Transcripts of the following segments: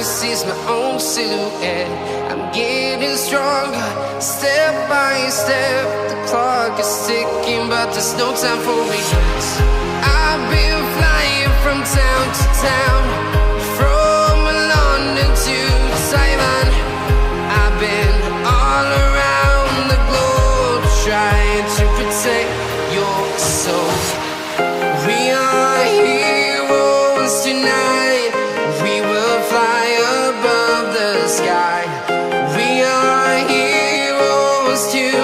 can see my own silhouette. I'm getting stronger, step by step. The clock is ticking, but there's no time for regrets. I've been flying from town to town, from London to Taiwan. I've been all around the globe, trying to protect your soul. We are heroes tonight. We will fly above the sky. We are heroes tonight.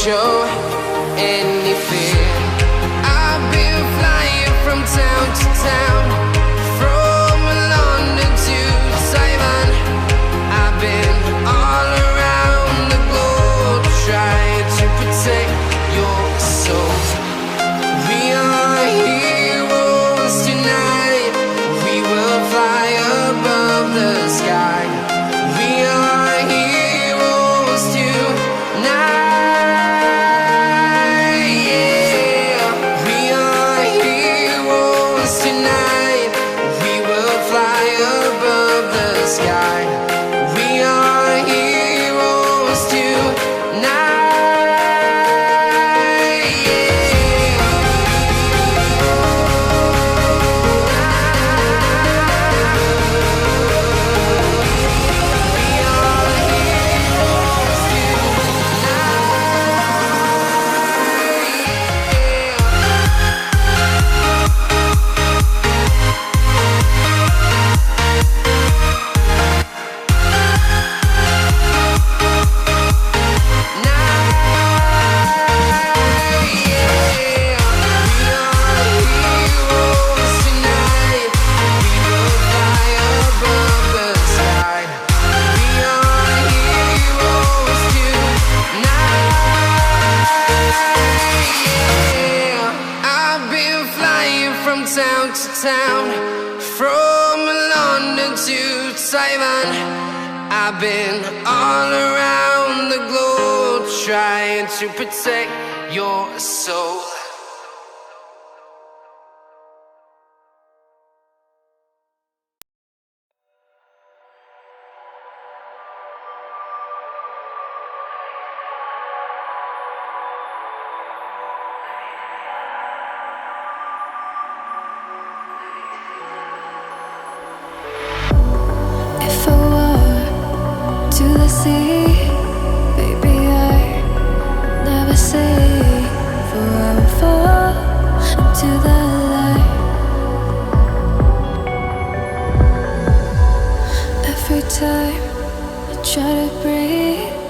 Show any fear. I've been flying from town to town, from London to Taiwan. I've been all around the globe, trying to protect your soul. We are heroes tonight. We will fly above the sky. We are heroes tonight. Town to town, from London to Taiwan. I've been all around the globe, trying to protect your soul. If I were to the sea, baby, I'd never say, for I would fall into the light. Every time I try to breathe,